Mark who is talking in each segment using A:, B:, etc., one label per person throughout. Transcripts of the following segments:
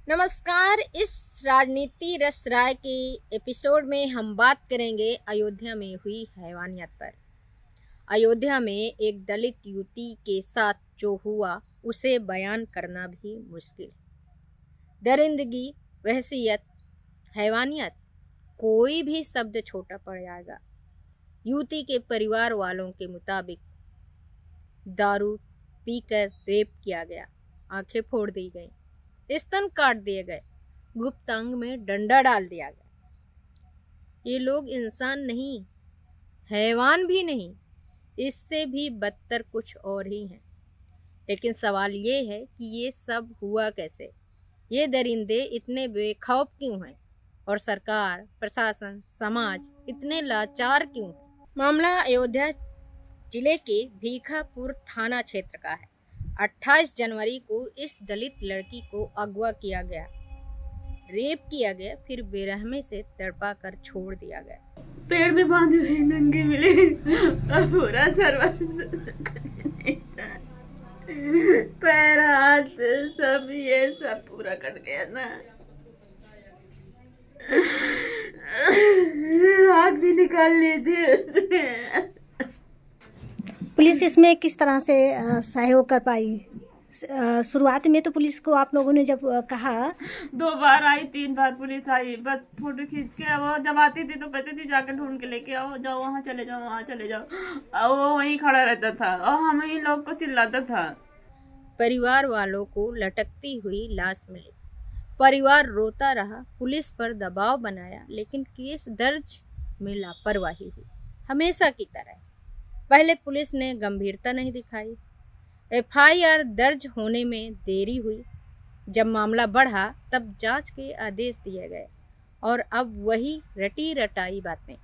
A: नमस्कार। इस राजनीति रस राय के एपिसोड में हम बात करेंगे अयोध्या में हुई हैवानियत पर। अयोध्या में एक दलित युवती के साथ जो हुआ उसे बयान करना भी मुश्किल। दरिंदगी, वहशियत, हैवानियत, कोई भी शब्द छोटा पड़ जाएगा। युवती के परिवार वालों के मुताबिक दारू पीकर रेप किया गया, आंखें फोड़ दी गई, स्तन काट दिए गए, गुप्तांग में डंडा डाल दिया गया। ये लोग इंसान नहीं, हैवान भी नहीं, इससे भी बदतर कुछ और ही हैं। लेकिन सवाल ये है कि ये सब हुआ कैसे? ये दरिंदे इतने बेखौफ क्यों हैं? और सरकार, प्रशासन, समाज इतने लाचार क्यों हैं? मामला अयोध्या जिले के भीखापुर थाना क्षेत्र का है। 28 जनवरी को इस दलित लड़की को अगवा किया गया, रेप किया गया, फिर बेरहमी से तड़पा कर छोड़ दिया गया।
B: पेड़ में बांधे हुए नंगे मिले, पूरा सरवर नहीं था, पैर हाथ सब ये सब पूरा कट गया ना, आग भी निकाल लिए थे।
C: पुलिस इसमें किस तरह से सहयोग कर पाई? शुरुआत में तो पुलिस को आप लोगों ने जब कहा,
B: 2 बार आई, 3 बार पुलिस आई, बस फोटो खींच के वो जब आती थी तो कहती थी जाकर ढूंढ के लेके आओ, जाओ वहाँ चले जाओ, वहाँ चले जाओ, और वो वहीं खड़ा रहता था और हम ही लोग को चिल्लाता था।
A: परिवार वालों को लटकती हुई लाश मिली, परिवार रोता रहा, पुलिस पर दबाव बनाया, लेकिन केस दर्ज में लापरवाही हुई। हमेशा की तरह पहले पुलिस ने गंभीरता नहीं दिखाई, एफआईआर दर्ज होने में देरी हुई। जब मामला बढ़ा तब जांच के आदेश दिए गए और अब वही रटी रटाई बातें।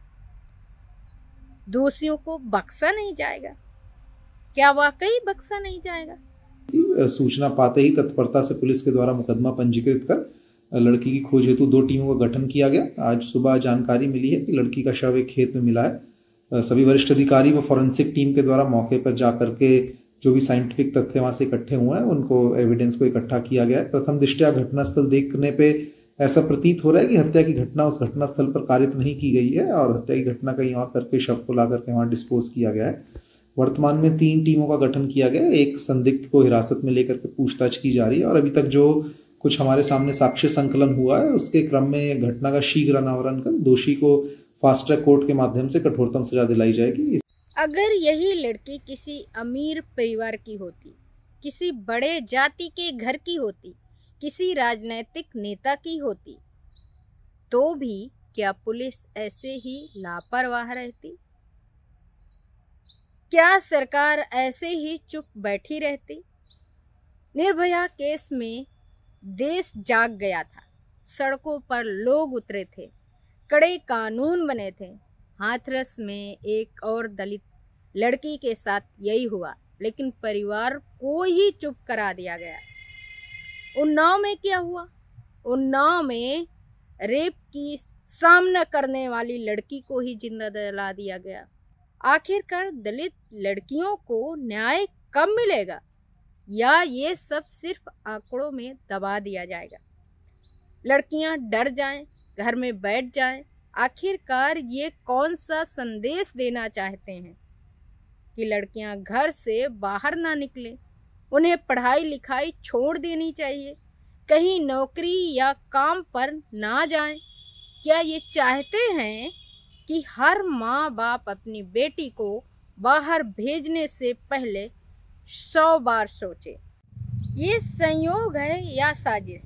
A: दोषियों को बख्शा नहीं जाएगा। क्या वाकई बख्शा नहीं जाएगा?
D: सूचना पाते ही तत्परता से पुलिस के द्वारा मुकदमा पंजीकृत कर लड़की की खोज हेतु 2 टीमों का गठन किया गया। आज सुबह जानकारी मिली है कि लड़की का शव एक खेत में मिला है। सभी वरिष्ठ अधिकारी व फॉरेंसिक टीम के द्वारा मौके पर जाकर के जो भी साइंटिफिक तथ्य वहां से इकट्ठे हुए हैं उनको एविडेंस को इकट्ठा किया गया है। प्रथम दृष्टया घटनास्थल देखने पे ऐसा प्रतीत हो रहा है कि हत्या की घटना उस घटनास्थल पर कारित नहीं की गई है और हत्या की घटना कहीं और करके शव को ला करके वहां डिस्पोज किया गया है। वर्तमान में 3 टीमों का गठन किया गया है। एक संदिग्ध को हिरासत में लेकर के पूछताछ की जा रही है और अभी तक जो कुछ हमारे सामने साक्ष्य संकलन हुआ है उसके क्रम में घटना का शीघ्र अनावरण कर दोषी को फास्ट ट्रैक कोर्ट के माध्यम से कठोरतम सजा दिलाई जाएगी।
A: अगर यही लड़की किसी अमीर परिवार की होती, किसी बड़े जाति के घर की होती, किसी राजनीतिक नेता की होती, तो भी क्या पुलिस ऐसे ही लापरवाह रहती? क्या सरकार ऐसे ही चुप बैठी रहती? निर्भया केस में देश जाग गया था, सड़कों पर लोग उतरे थे, कड़े कानून बने थे। हाथरस में एक और दलित लड़की के साथ यही हुआ, लेकिन परिवार को ही चुप करा दिया गया। उन्नाव में क्या हुआ? उन्नाव में रेप की सामना करने वाली लड़की को ही जिंदा जला दिया गया। आखिरकार दलित लड़कियों को न्याय कब मिलेगा, या ये सब सिर्फ आंकड़ों में दबा दिया जाएगा? लड़कियां डर जाएं, घर में बैठ जाएं। आखिरकार ये कौन सा संदेश देना चाहते हैं कि लड़कियां घर से बाहर ना निकलें, उन्हें पढ़ाई लिखाई छोड़ देनी चाहिए, कहीं नौकरी या काम पर ना जाएं? क्या ये चाहते हैं कि हर माँ बाप अपनी बेटी को बाहर भेजने से पहले 100 बार सोचे? ये संयोग है या साजिश?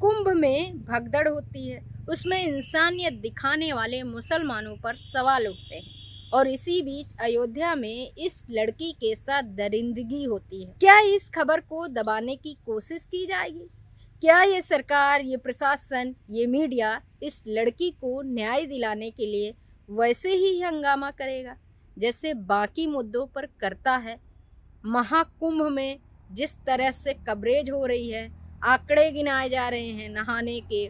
A: कुंभ में भगदड़ होती है, उसमें इंसानियत दिखाने वाले मुसलमानों पर सवाल उठते हैं, और इसी बीच अयोध्या में इस लड़की के साथ दरिंदगी होती है। क्या इस खबर को दबाने की कोशिश की जाएगी? क्या ये सरकार, ये प्रशासन, ये मीडिया इस लड़की को न्याय दिलाने के लिए वैसे ही हंगामा करेगा जैसे बाकी मुद्दों पर करता है? महाकुंभ में जिस तरह से कवरेज हो रही है, आंकड़े गिनाए जा रहे हैं नहाने के,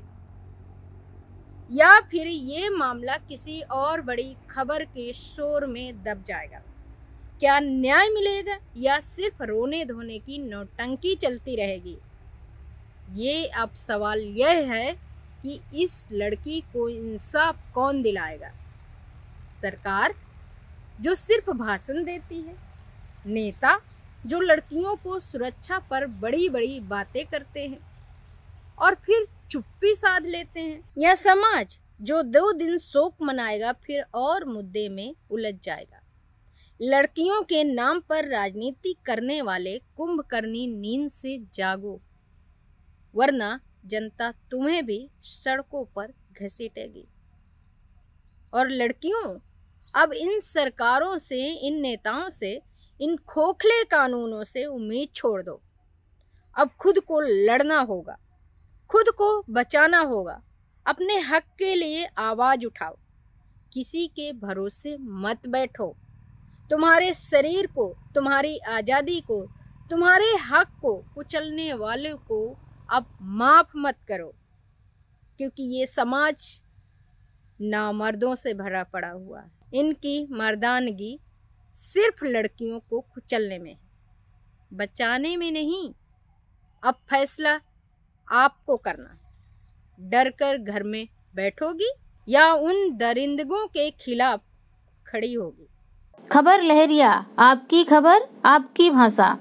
A: या फिर ये मामला किसी और बड़ी खबर के शोर में दब जाएगा? क्या न्याय मिलेगा या सिर्फ रोने धोने की नौटंकी चलती रहेगी? ये अब सवाल यह है कि इस लड़की को इंसाफ कौन दिलाएगा? सरकार जो सिर्फ भाषण देती है, नेता जो लड़कियों को सुरक्षा पर बड़ी बड़ी बातें करते हैं और फिर चुप्पी साध लेते हैं, या समाज जो 2 दिन शोक मनाएगा फिर और मुद्दे में उलझ जाएगा। लड़कियों के नाम पर राजनीति करने वाले कुंभकर्णी नींद से जागो, वरना जनता तुम्हें भी सड़कों पर घसीटेगी। और लड़कियों, अब इन सरकारों से, इन नेताओं से, इन खोखले कानूनों से उम्मीद छोड़ दो। अब खुद को लड़ना होगा, खुद को बचाना होगा, अपने हक के लिए आवाज उठाओ, किसी के भरोसे मत बैठो। तुम्हारे शरीर को, तुम्हारी आज़ादी को, तुम्हारे हक को कुचलने वाले को अब माफ मत करो, क्योंकि ये समाज नामर्दों से भरा पड़ा हुआ है। इनकी मर्दानगी सिर्फ लड़कियों को कुचलने में है, बचाने में नहीं। अब फैसला आपको करना है। डर कर घर में बैठोगी या उन दरिंदगों के खिलाफ खड़ी होगी?
E: खबर लहरिया, आपकी खबर, आपकी भाषा।